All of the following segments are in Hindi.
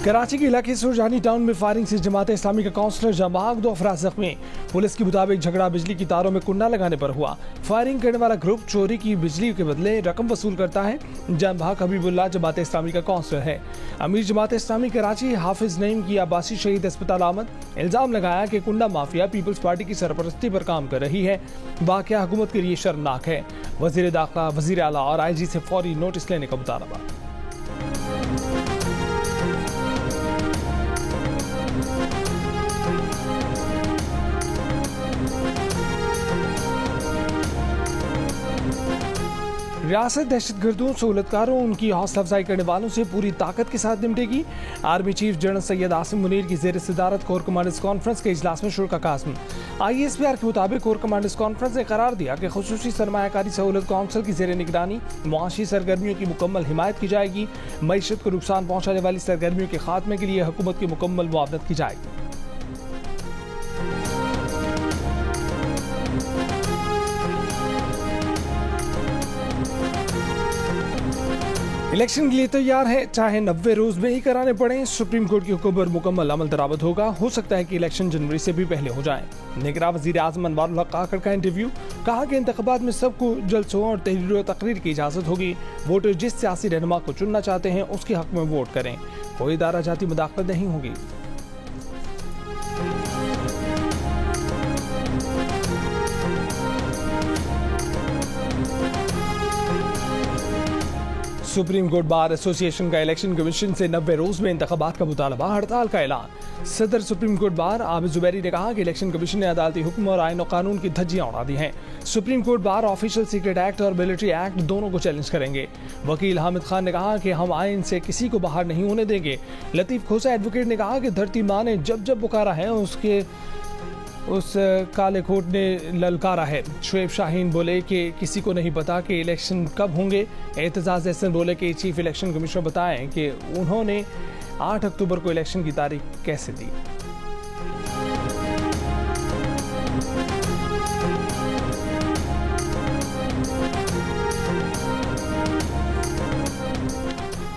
कराची के इलाके सुरजानी टाउन में फायरिंग से जमात इस्लामी का काउंसलर जमाग 2 अफराद जख्मी। पुलिस के मुताबिक झगड़ा बिजली की तारों में कुंडा लगाने पर हुआ। फायरिंग करने वाला ग्रुप चोरी की बिजली के बदले रकम वसूल करता है। जमाग हबीबुल्लाह जमात इस्लामी का काउंसलर है। अमीर जमात इस्लामी कराची हाफिज नईम की आबासी शहीद अस्पताल आमद। इल्जाम लगाया कि कुंडा माफिया पीपल्स पार्टी की सरपरस्ती पर काम कर रही है। वाकया हुकूमत के लिए शर्मनाक है। वजीर दाखिला, वजीर आला और IG से फौरी नोटिस लेने का मुतालबा। रियासत दहशतगर्दों, सहूलतकारों, उनकी हौसला अफजाई करने वालों से पूरी ताकत के साथ निपटेगी। Army chief general Syed Asim Munir की ज़ेर सदारत कोर कमांडर्स कॉन्फ्रेंस के इजलास में शुरा का आज़म। ISPR के मुताबिक कोर कमांडर्स कॉन्फ्रेंस ने करार दिया कि खुसूसी सरमायाकारी सहूलत काउंसिल की ज़ेर निगरानी मुआशी सरगर्मियों की मुकम्मल हिमायत की जाएगी। मईशत को नुकसान पहुँचाने वाली सरगर्मियों के खात्मे के लिए हुकूमत की मुकम्मल मुआवनत की जाएगी। इलेक्शन के लिए तैयार है, चाहे 90 रोज में ही कराने पड़े। सुप्रीम कोर्ट के हुक्म पर मुकम्मल अमल दरामद होगा। हो सकता है कि इलेक्शन जनवरी से भी पहले हो जाए। निगरान वजीर आज़म अनवारुल हक काकड़ का इंटरव्यू। कहा कि इंतखाबात में सबको जलसों और तहरीर और तकरीर की इजाजत होगी। वोटर जिस सियासी रहनुमा को चुनना चाहते हैं उसके हक में वोट करें। कोई इदारा जाती मुदाखलत नहीं होगी। सुप्रीम कोर्ट बार एसोसिएशन का इलेक्शन कमीशन से 90 रोज में इंतखाबात का मुतालबा, हड़ताल का ऐलान। सदर supreme court bar Abid Zubairi ने कहा कि इलेक्शन कमीशन ने अदालती हुक्म और आईन और कानून की धज्जियां उड़ा दी हैं। Supreme court bar official secret act और मिलिट्री एक्ट दोनों को चैलेंज करेंगे। वकील हामिद खान ने कहा कि हम आइन से किसी को बाहर नहीं होने देंगे। लतीफ खोसा एडवोकेट ने कहा कि धरती माँ ने जब जब पुकारा है उस काले कोट ने ललकारा है। शुएब शाहीन बोले कि किसी को नहीं पता कि इलेक्शन कब होंगे। एतजाज एहसन बोले कि चीफ इलेक्शन कमिश्नर बताएं कि उन्होंने 8 अक्टूबर को इलेक्शन की तारीख कैसे दी।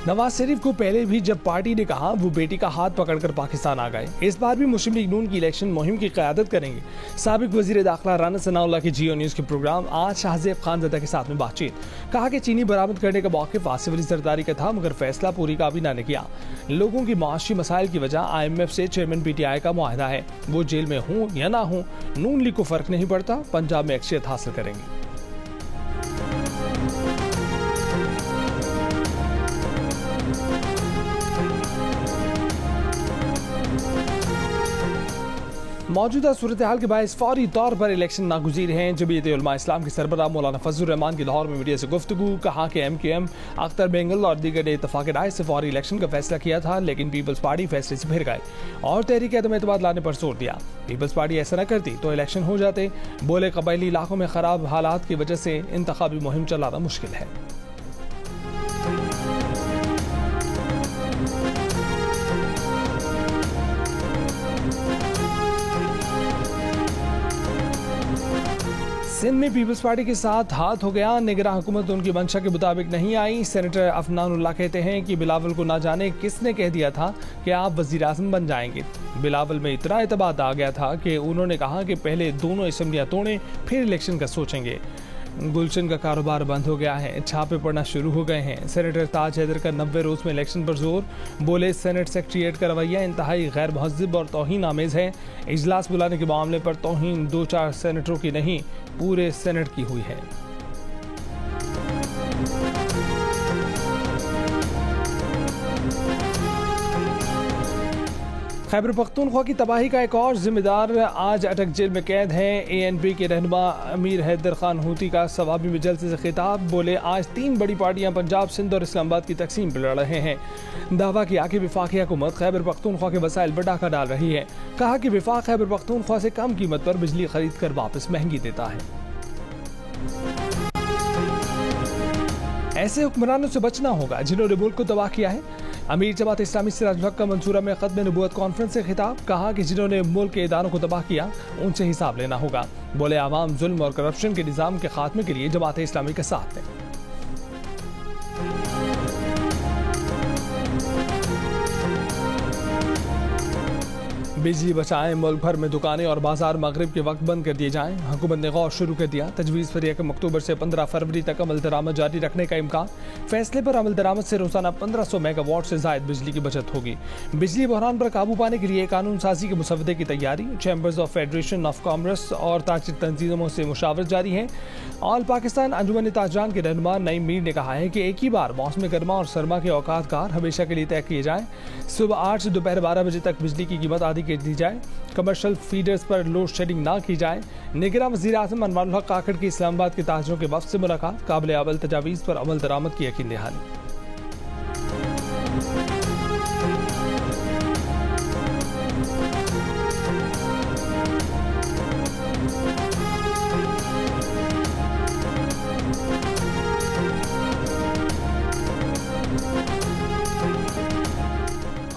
नवाज शरीफ को पहले भी जब पार्टी ने कहा वो बेटी का हाथ पकड़कर पाकिस्तान आ गए। इस बार भी मुस्लिम लीग नून की इलेक्शन मुहिम की क़यादत करेंगे। साबिक वजीर दाखिला राना सनाउल्लाह की जियो न्यूज़ के प्रोग्राम आज शाहजेब खानज़दा के साथ में बातचीत। कहा कि चीनी बरामद करने का मौक़िफ़ आसिफ अली ज़रदारी का था, मगर फैसला पूरी काबीना ने किया। लोगों की माशी मसाइल की वजह IMF से चेयरमैन PTI का मुआहदा है। वो जेल में हूँ या ना हूँ, नून लीग को फ़र्क नहीं पड़ता, पंजाब में अक्सरियत हासिल करेंगे। मौजूदा सूरत हाल के बायस फौरी तौर पर इलेक्शन नागुज़ीर हैं। जमीयत उलमा इस्लाम के सरबराह मौलाना फजलुर रहमान की लाहौर में मीडिया से गुफ्तगू। कहा कि MQM, अख्तर बेंगल और दीगर ने इत्तफाक़ राय से फौरी इलेक्शन का फैसला किया था, लेकिन पीपल्स पार्टी फैसले से फिर गए और तहरीक अदम एतमाद लाने पर जोर दिया। पीपल्स पार्टी ऐसा न करती तो इलेक्शन हो जाते। बोले कबायली इलाकों में ख़राब हालात की वजह से इंतखाबी मुहिम चलाना मुश्किल है। सिंध में पीपल्स पार्टी के साथ हाथ हो गया। निगरान हुकूमत उनकी मंशा के मुताबिक नहीं आई। सेनेटर अफनानुल्लाह कहते हैं कि बिलावल को ना जाने किसने कह दिया था कि आप वज़ीर आज़म बन जाएंगे। बिलावल में इतना एतबार आ गया था कि उन्होंने कहा कि पहले दोनों असम्बलियाँ तोड़ें, फिर इलेक्शन का सोचेंगे। गुलशन का कारोबार बंद हो गया है, छापे पड़ना शुरू हो गए हैं। सेनेटर ताज हैदर का 90 रोज में इलेक्शन पर जोर। बोले सेनेट सेक्रेटरीट का रवैया इंतहाई गैर महज़ब और तौहीन आमेज है। इजलास बुलाने के मामले पर तौहीन 2-4 सेनेटरों की नहीं, पूरे सेनेट की हुई है। खैबर पख्तूनख्वा की तबाही का एक और जिम्मेदार आज अटक जेल में कैद है। ANP के रहनुमा अमीर हैदर खान हूती का सवाबी में जलसे से खिताब। बोले आज 3 बड़ी पार्टियां पंजाब, सिंध और इस्लामाबाद की तकसीम पर लड़ रहे हैं। दावा किया कि वफाकी हुकूमत खैबर पख्तूनख्वा के वसाइल पर डाका डाल रही है। कहा कि वफाक खैबर पख्तूनख्वा से कम कीमत पर बिजली खरीद कर वापस महंगी देता है। ऐसे हुक्मरानों से बचना होगा जिन्होंने मुल्क को तबाह किया है। अमीर जमात इस्लामी सिराजुल हक का मंसूरा में खत्म नबूवत कॉन्फ्रेंस से खिताब। कहा कि जिन्होंने मुल्क के इदारों को तबाह किया उनसे हिसाब लेना होगा। बोले आवाम जुल्म और करप्शन के निज़ाम के खात्मे के लिए जमात इस्लामी का साथ दें। बिजली बचाएं, मुल्क भर में दुकानें और बाजार मगरिब के वक्त बंद कर दिए जाएं। हुकूमत ने गौर शुरू कर दिया। तजवीज़ पर 1 अक्टूबर से 15 फरवरी तक अमल दरामद जारी रखने का इम्कान। फैसले पर अमल दरामद से रोजाना 1500 मेगावाट से जायद बिजली की बचत होगी। बिजली बहरान पर काबू पाने के लिए कानून साजी के मुसवदे की तैयारी। Chambers of federation of commerce और ताजिर तंजीमों से मुशावरत जारी है। ऑल पाकिस्तान अंजुमन ताजरान के रहनुमा नईम मीर ने कहा है कि एक ही बार मौसम गर्मा और सरमा के औकात कार हमेशा के लिए तय किए जाएं। सुबह 8 से दोपहर 12 बजे तक बिजली की कीमत आधी कर दी जाए। कमर्शियल फीडर्स पर लोड शेडिंग ना की जाए। निगरान वज़ीर आज़म अनवारुल हक काकड़ की इस्लामाबाद के ताजरों के वफ्द से मुलाकात। काबिल अमल तजावीज़ पर अमल दरामद की यकीन दहानी।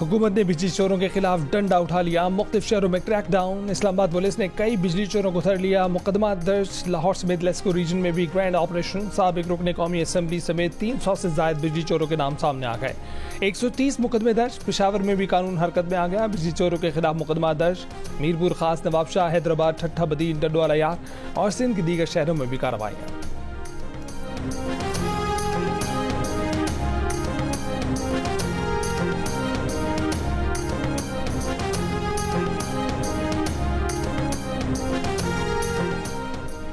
हुकूमत ने बिजली चोरों के खिलाफ डंडा उठा लिया। मुख्तलिफ शहरों में क्रैकडाउन। इस्लामाबाद पुलिस ने कई बिजली चोरों को धर लिया। मुकदमा दर्ज। लाहौर समेत लेस्को रीजन में भी ग्रैंड ऑपरेशन। साबिक रुकने कौमी असम्बली समेत 300 से ज्यादा बिजली चोरों के नाम सामने आ गए। 130 मुकदमे दर्ज। पेशावर में भी कानून हरकत में आ गया। बिजली चोरों के खिलाफ मुकदमा दर्ज। मीरपुर खास, नवाबशाह, हैदराबाद, ठट्ठा बदीन, डडवाला यार और सिंध के दीगर शहरों में भी कार्रवाइयाँ।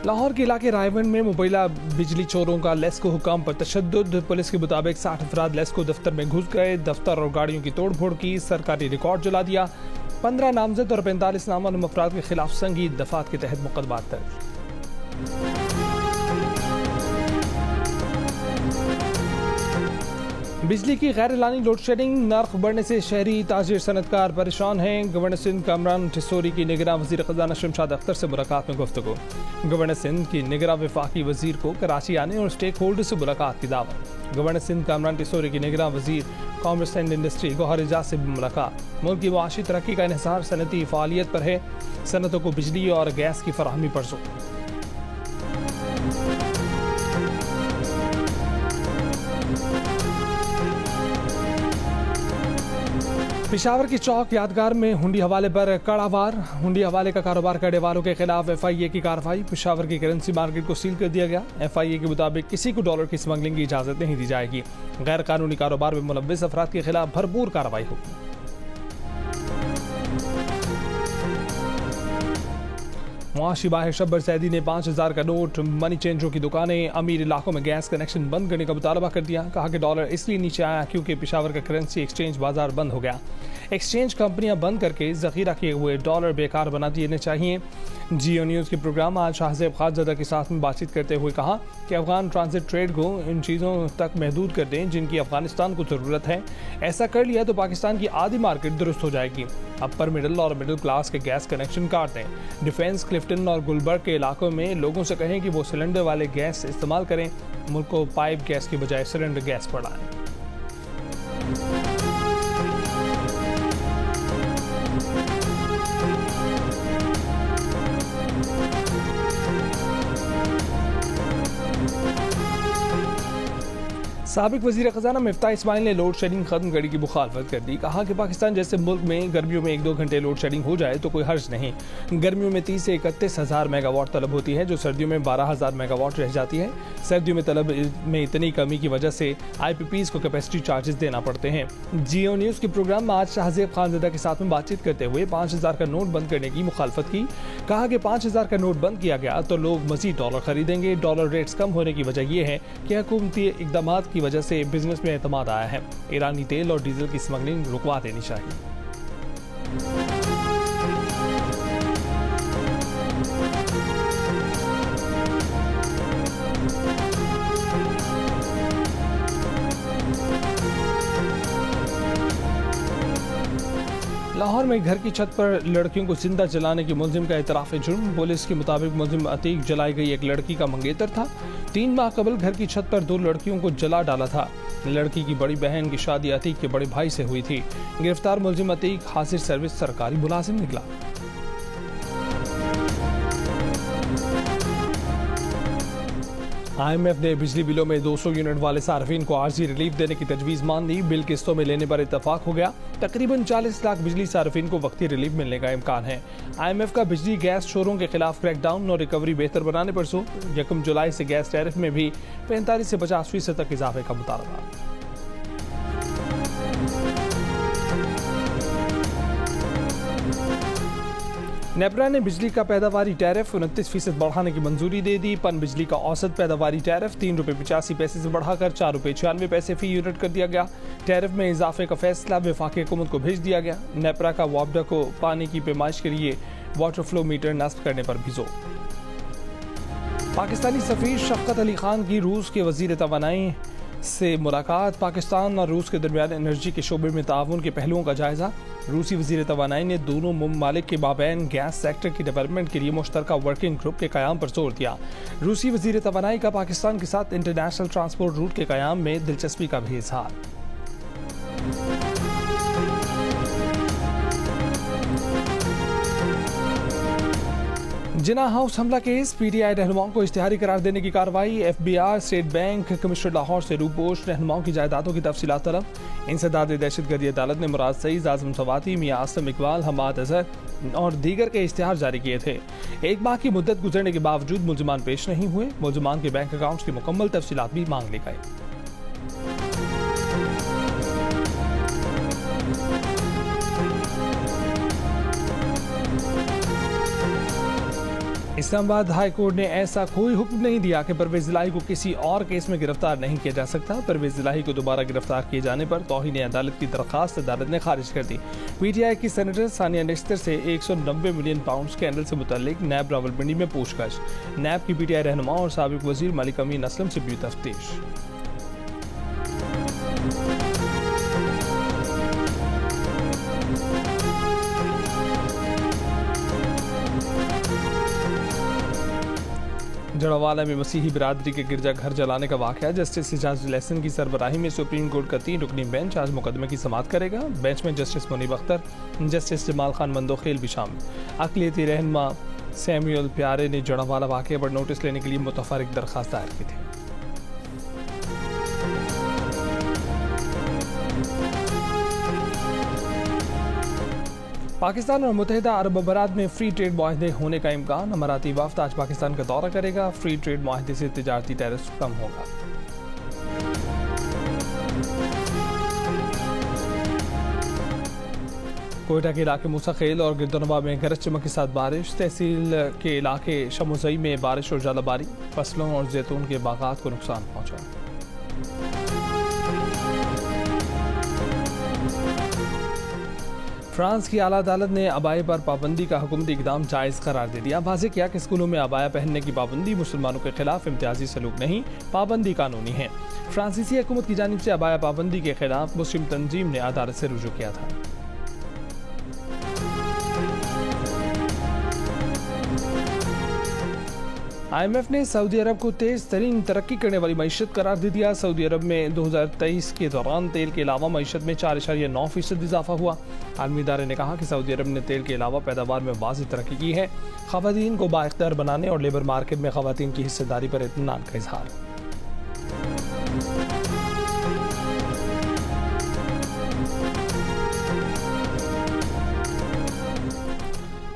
लाहौर के इलाके रायवन में मुबैना बिजली चोरों का लेस्को हुकाम पर तशद्दुद। पुलिस के मुताबिक 60 अफराद लेस्को दफ्तर में घुस गए। दफ्तर और गाड़ियों की तोड़ फोड़ की। सरकारी रिकॉर्ड जला दिया। 15 नामजद और 45 नामालूम अफराद के खिलाफ संगीन दफात के तहत मुकदमा दर्ज। बिजली की गैर लानी लोड शेडिंग। नर्ख बढ़ने से शहरी ताजिर सनतकार परेशान हैं। गवर्नर सिंध कामरान टिसोरी की निगरान वज़ीर ख़ज़ाना शमशाद अख्तर से मुलाकात में गुफ्तगू। गवर्नर सिंध की निगरान वफाकी वज़ीर को कराची आने और स्टेक होल्डर से मुलाकात की दावत। गवर्नर सिंध कामरान टिसोरी की निगरान वज़ीर commerce and industry Gohar Ejaz से भी मुलाकात। मुल्क की मुआशी तरक्की का इन्हिसार सनती फ़ालियत पर है। सनतों को बिजली और गैस की फराहमी पर जोर। पेशावर की चौक यादगार में हुंडी हवाले पर कड़ा वार। हुंडी हवाले का कारोबार करने वालों के खिलाफ FIA की कार्रवाई। पेशावर की करेंसी मार्केट को सील कर दिया गया। FIA के मुताबिक किसी को डॉलर की स्मगलिंग की इजाजत नहीं दी जाएगी। गैर कानूनी कारोबार में मुलव्विस अफराद के खिलाफ भरपूर कार्रवाई होगी। मुआशी बाहर शब्बर सैदी ने 5000 का नोट, मनी चेंजरों की दुकानें, अमीर इलाकों में गैस कनेक्शन बंद करने का मुतालबा कर दिया। कहा कि डॉलर इसलिए नीचे आया क्योंकि पेशावर का करेंसी एक्सचेंज बाजार बंद हो गया। एक्सचेंज कंपनियां बंद करके जखीरा किए हुए डॉलर बेकार बना देने चाहिए। जियो न्यूज़ के प्रोग्राम आज शाहजेब खाजदा के साथ में बातचीत करते हुए कहा कि अफगान ट्रांजिट ट्रेड को इन चीज़ों तक महदूद कर दें जिनकी अफगानिस्तान को ज़रूरत है। ऐसा कर लिया तो पाकिस्तान की आधी मार्केट दुरुस्त हो जाएगी। अपर मिडिल और मिडिल क्लास के गैस कनेक्शन काट दें। डिफेंस, क्लिफ्टन और गुलबर्ग के इलाकों में लोगों से कहें कि वो सिलेंडर वाले गैस इस्तेमाल करें। मुल्क को पाइप गैस की बजाय सिलेंडर गैस बढ़ाएं। साबिक वज़ीर ख़ज़ाना मिफ्ता इस्माइल ने लोड शेडिंग खत्म करने की मुखालफत कर दी। कहा कि पाकिस्तान जैसे मुल्क में गर्मियों में 1-2 घंटे लोड शेडिंग हो जाए तो कोई हर्ज नहीं। गर्मियों में 30 से 31 हज़ार मेगावाट तलब होती है जो सर्दियों में 12,000 मेगावाट रह जाती है। सर्दियों में तलब में इतनी कमी की वजह से IPPs को कैपेसिटी चार्जेस देना पड़ते हैं। जियो न्यूज़ के प्रोग्राम में आज शाहजेब खानज़दा के साथ में बातचीत करते हुए 5000 का नोट बंद करने की मुखालफत की। कहा कि 5000 का नोट बंद किया गया तो लोग मजीद डॉलर खरीदेंगे। डॉलर रेट्स कम होने की वजह यह है कि हुकूमती इकदाम की वजह से बिजनेस में एतमाद आया है। ईरानी तेल और डीजल की स्मगलिंग रुकवा देनी चाहिए। लाहौर में घर की छत पर लड़कियों को जिंदा जलाने की मुलजिम का इतराफ जुर्म। पुलिस के मुताबिक मुलजिम अतीक जलाई गई एक लड़की का मंगेतर था। 3 माह कबल घर की छत पर 2 लड़कियों को जला डाला था। लड़की की बड़ी बहन की शादी अतीक के बड़े भाई से हुई थी। गिरफ्तार मुलजिम अतीक हाजिर सर्विस सरकारी मुलाजिम निकला। IMF ने बिजली बिलों में 200 यूनिट वाले सार्फिन को आर्जी रिलीफ देने की तजवीज़ मान ली। बिल किस्तों में लेने पर इतफाक हो गया। तकरीबन 40 लाख बिजली सार्फिन को वक्ती रिलीफ मिलने का इम्कान है। IMF का बिजली गैस चोरों के खिलाफ क्रैकडाउन और रिकवरी बेहतर बनाने पर जोर। 1 जुलाई से गैस टैरिफ में भी 45 से 50% तक इजाफे का मुतालबा। नेपरा ने बिजली का पैदावारी टैरिफ 29% बढ़ाने की मंजूरी दे दी। पन बिजली का औसत पैदावारी टैरिफ ₹3.85 से बढ़ाकर ₹4.96 फी यूनिट कर दिया गया। टैरिफ में इजाफे का फैसला वफाकी हुकूमत को भेज दिया गया। नेपरा का वापडा को पानी की पैमाइश के लिए वाटर फ्लो मीटर नस्ब करने पर भी जोर। पाकिस्तानी सफीर शफकत अली खान की रूस के वजीर तवानाई से मुलाकात। पाकिस्तान और रूस के दरमियान एनर्जी के शोबे में ताउन के पहलुओं का जायजा। रूसी वजीर तवानाई ने दोनों ममालिक के माबैन गैस सेक्टर की डेवलपमेंट के लिए मुश्तरका वर्किंग ग्रुप के क़याम पर जोर दिया। रूसी वजीर तवानाई का पाकिस्तान के साथ इंटरनेशनल ट्रांसपोर्ट रूट के क़याम में दिलचस्पी का भी इजहार। जिना हाउस हमला केस, PTI रहनुमाओं को इश्तिहारी करार देने की कार्रवाई। FBI, state bank, commissioner Lahore से रूपोश रहनुमाओं की जायदादों की तफसीलात तलब। इंसदाद दहशतगर्दी अदालत ने मुराद सईद, आजम सवाती, मियां आसम इकबाल, हमाद अजहर और दीगर के इश्तिहार जारी किए थे। 1 माह की मुद्दत गुजरने के बावजूद मुलजमान पेश नहीं हुए। मुलजमान के बैंक अकाउंट्स की मुकम्मल तफसीलात भी मांग ली गई। इस्लामाबाद हाई कोर्ट ने ऐसा कोई हुक्म नहीं दिया कि परवेज इलाही को किसी और केस में गिरफ्तार नहीं किया जा सकता। परवेज इलाही को दोबारा गिरफ्तार किए जाने पर तौहीन अदालत की दरखास्त अदालत ने खारिज कर दी। PTI की सेनेटर सानिया निश्तर से 190 मिलियन पाउंड स्कैंडल से मुतल्लिक नैब रावलपिंडी में पूछताछ। नैब की PTI रहनुमा और साबिक वजीर मलिक अमीन असलम से भी तफ्तीश। जड़ावाला में मसीही बिरादरी के गिरजा घर जलाने का वाक़या। जस्टिस एजाज लहसन की सरबराही में सुप्रीम कोर्ट का 3 रुकनी बेंच आज मुकदमे की समाअत करेगा। बेंच में जस्टिस मुनीब अख्तर, जस्टिस जमाल खान मंदोखेल भी शामिल। अक़लियती रहनुमा सैमुअल प्यारे ने जड़ावाला वाक़े पर नोटिस लेने के लिए मुतफर्रिक दरख्वास्त दायर की थी। पाकिस्तान और मुत्तहिदा अरब अमारात में फ्री ट्रेड मुआहदे होने का इम्कान। अमाराती वफ्द आज पाकिस्तान का दौरा करेगा। फ्री ट्रेड मुआहदे से तिजारती टैरिफ कम होगा। कोयटा के इलाके मूसाखेल और गिरदोनवा में गरज चमक के साथ बारिश। तहसील के इलाके शमोजई में बारिश और ज़्यादाबारी। फसलों और जैतून के बागात को नुकसान पहुंचा। फ्रांस की आला अदालत ने अबाए पर पाबंदी का हुकूमती इक़दाम जायज़ करार दे दिया। वाज़ेह किया कि स्कूलों में अबाया पहनने की पाबंदी मुसलमानों के खिलाफ इम्तियाजी सलूक नहीं, पाबंदी कानूनी है। फ्रांसीसी हुकूमत की जानिब से अबाया पाबंदी के खिलाफ मुस्लिम तंजीम ने अदालत से रुजू किया था। IMF ने सऊदी अरब को तेज तरीन तरक्की करने वाली मईशत करार दे दिया। सऊदी अरब में 2023 के दौरान तेल के अलावा मईशत में 4.9% इजाफा हुआ। आलमी इदारे ने कहा कि सऊदी अरब ने तेल के अलावा पैदावार में वाज़ेह तरक्की की है। ख़वातीन को बाइख्तियार बनाने और लेबर मार्केट में ख़वातीन की हिस्सेदारी पर इत्मीनान का इजहार।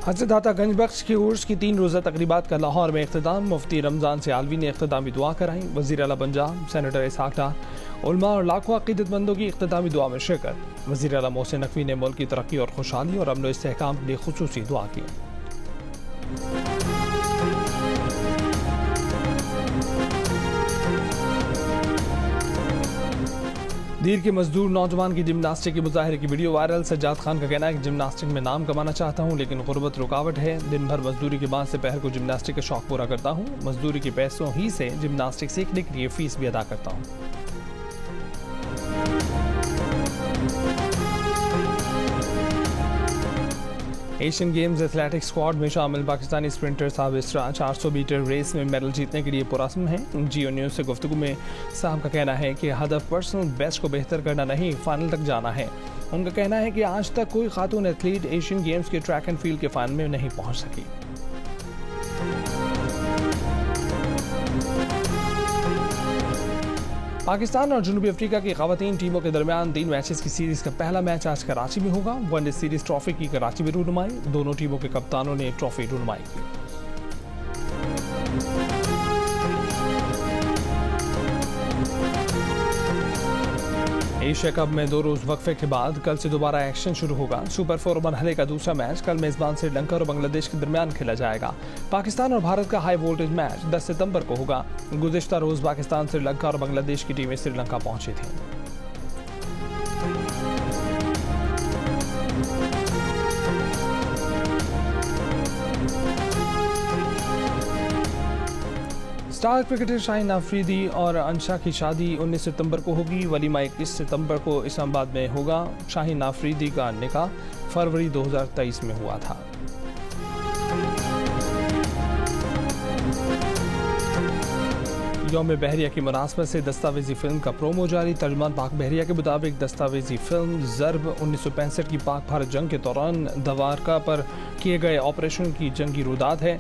हज़रत गंज बख्श की उर्स की 3 रोज़ा तकरीबात का लाहौर में इख्तिताम। मुफ्ती रमज़ान से आलवी ने इख्तितामी दुआ कराई। वज़ीर आला पंजाब सेनेटर इसहाक डार, उलमा और लाखों अक़ीदतमंदों की इख्तितामी दुआ में शिरकत। वज़ीर आला मोहसिन नकवी ने मुल्क की तरक्की और खुशहाली और अमन व इस्तेहकाम के लिए खुसूसी दुआ की। दीर के मजदूर नौजवान की जिमनास्टिक के मुजाहरे की वीडियो वायरल। सज्जाद खान का कहना है कि जिमनास्टिक में नाम कमाना चाहता हूं, लेकिन गुर्बत रुकावट है। दिन भर मजदूरी के बाद से पहर को जिमनास्टिक का शौक पूरा करता हूं। मजदूरी के पैसों ही से जिमनास्टिक सीखने के लिए फीस भी अदा करता हूं। एशियन गेम्स एथलेटिक्स स्क्वाड में शामिल पाकिस्तानी स्प्रिंटर साहब इसरा 400 मीटर रेस में मेडल जीतने के लिए पुरअज़्म हैं। जियो न्यूज़ से गुफ्तगू में साहब का कहना है कि हदफ पर्सनल बेस्ट को बेहतर करना नहीं, फाइनल तक जाना है। उनका कहना है कि आज तक कोई खातून एथलीट एशियन गेम्स के ट्रैक एंड फील्ड के फाइनल में नहीं पहुंच सकी। पाकिस्तान और जनूबी अफ्रीका की खवातीन टीमों के दरमियान 3 मैचेस की सीरीज का पहला मैच आज कराची में होगा। वनडे सीरीज ट्रॉफी की कराची में रूनुमाई, दोनों टीमों के कप्तानों ने ट्रॉफी रूनुमाई की। एशिया कप में 2 रोज वक्फे के बाद कल से दोबारा एक्शन शुरू होगा। सुपर 4 मरहले का दूसरा मैच कल मेजबान श्रीलंका और बांग्लादेश के दरमियान खेला जाएगा। पाकिस्तान और भारत का हाई वोल्टेज मैच 10 सितंबर को होगा। गुज़िश्ता रोज पाकिस्तान, श्रीलंका और बांग्लादेश की टीमें श्रीलंका पहुंची थीं। स्टार क्रिकेटर शाहीन आफरीदी और अंशा की शादी 19 सितंबर को होगी। वलीमा 21 सितंबर को इस्लामाबाद में होगा। शाहीन आफरीदी का निकाह फरवरी 2023 में हुआ था। यौम बहरिया की मुनासबत से दस्तावेजी फिल्म का प्रोमो जारी। तर्जुमान पाक बहरिया के मुताबिक दस्तावेजी फिल्म ज़र्ब 1965 की पाक भारत जंग के दौरान दवारका पर किए गए ऑपरेशन की जंगी रुदात है।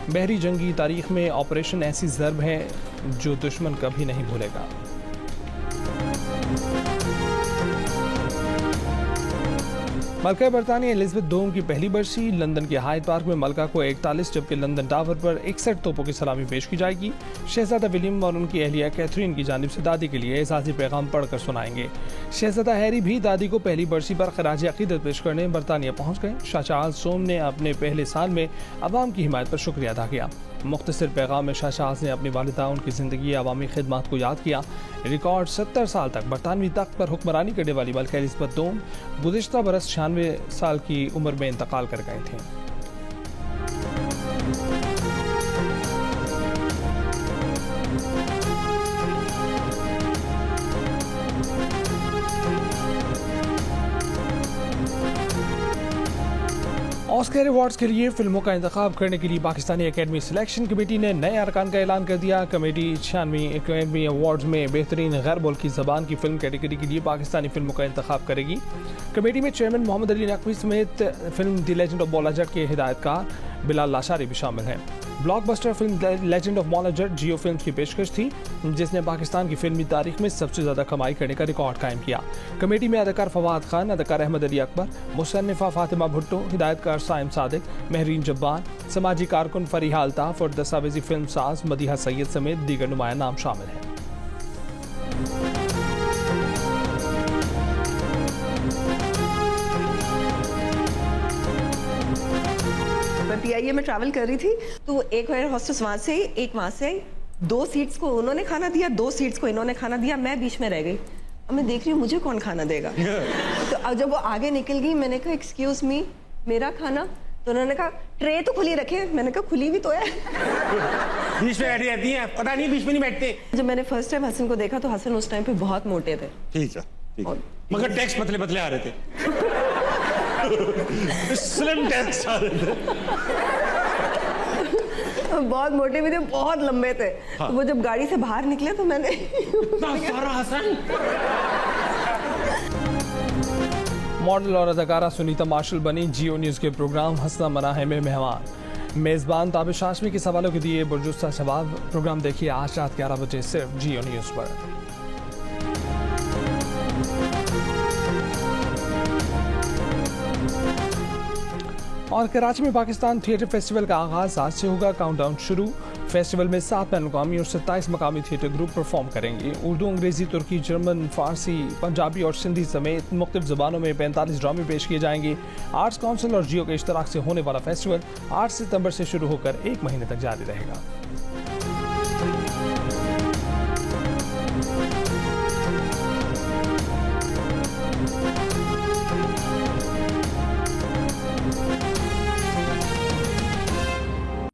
बहरी जंगी तारीख में ऑपरेशन ऐसी ज़र्ब है जो दुश्मन कभी नहीं भूलेगा। मलका बरतानिया एलिज़ाबेथ दोम की पहली बरसी। लंदन के हाइड पार्क में मलका को 41 जबकि लंदन टावर पर 61 तोपों की सलामी पेश की जाएगी। शहजादा विलियम और उनकी अहलिया कैथरीन की जानिब से दादी के लिए एजाज़ी पैगाम पढ़कर सुनाएंगे। शहजादा हैरी भी दादी को पहली बरसी पर खराज अकीदत पेश करने बरतानिया पहुँच गए। शाह चार्ल्स सोम ने अपने पहले साल में अवाम की हिमायत पर शुक्रिया अदा किया। मुख्तसर पैगाम में शाह चार्ल्स ने अपनी वालिदा, उनकी ज़िंदगी, अवामी खिदमत को याद किया। रिकॉर्ड 70 साल तक बरतानवी तख्त पर हुक्मरानी करने वाली मलका एलिज़ाबेथ दोम गुज़िश्ता बरस 96 साल की उम्र में इंतकाल कर गए थे। ऑस्कर अवार्ड्स के लिए फिल्मों का इंतखाब करने के लिए पाकिस्तानी एकेडमी सिलेक्शन कमेटी ने नए अरकान का ऐलान कर दिया। कमेटी 96 एकेडमी अवार्ड्स में बेहतरीन गैर मुल्की ज़बान की फिल्म कैटेगरी के लिए पाकिस्तानी फिल्मों का इंतखाब करेगी। कमेटी में चेयरमैन मोहम्मद अली नकवी समेत film the legend of Maula Jatt के हिदायतकार बिलाल लाशारी भी शामिल हैं। Blockbuster film legend of Maula Jatt Jio film की पेशकश थी, जिसने पाकिस्तान की फिल्मी तारीख में सबसे ज़्यादा कमाई करने का रिकॉर्ड कायम किया। कमेटी में अदाकार फवाद खान, अदाकार अहमद अली अकबर, मुसन्निफा फातिमा भुट्टो, हिदायतकार साइम सादिक, महरीन जब्बार, समाजी कारकुन फरीहा अल्ताफ और दस्तावेजी फिल्म साज मदीहा सैयद समेत दीगर नुमाया नाम शामिल हैं। मैं PIA में ट्रैवल कर रही थी तो एक एयर होस्टेस वहाँ से आई, एक वहाँ से आई। 2 सीट्स को उन्होंने खाना दिया, 2 सीट्स को इन्होंने खाना दिया, मैं बीच में रह गई। अब मैं देख रही हूँ मुझे कौन खाना देगा। तो अब जब वो आगे निकल गई, मैंने कहा एक्सक्यूज मी, मेरा खाना? तो उन्होंने कहा ट्रे तो खुली रखे। मैंने कहा खुली भी तो है। बीच में बैठी रहती हैं, पता नहीं बीच में नहीं बैठते। जब मैंने फर्स्ट टाइम हसन को देखा तो हसन उस टाइम पे बहुत मोटे थे। ठीक है, मगर टैक्स पतले पतले आ रहे थे। स्लिम टैक्स आ रहे थे। बहुत मोटे भी थे, बहुत लंबे थे। हाँ। तो वो जब गाड़ी से बाहर निकले तो मैंने हसन। मॉडल और अदाकारा सुनीता मार्शल बनी जियो न्यूज़ के प्रोग्राम हंसना मना है में मेहमान। मेज़बान ताबिश हाशमी के सवालों के दिए बुरजुस्ता जवाब। प्रोग्राम देखिए आज रात 11 बजे सिर्फ जियो न्यूज़ पर। और कराची में पाकिस्तान थिएटर फेस्टिवल का आगाज आज से होगा। काउंटडाउन शुरू। फेस्टिवल में 7 बैनुल-अक़वामी और 27 मकामी थिएटर ग्रुप परफॉर्म करेंगे। उर्दू, अंग्रेजी, तुर्की, जर्मन, फारसी, पंजाबी और सिंधी समेत मुख्तलिफ ज़बानों में 45 ड्रामे पेश किए जाएंगे। आर्ट्स काउंसिल और जियो के इश्तराक से होने वाला फेस्टिवल 8 सितंबर से शुरू होकर 1 महीने तक जारी रहेगा।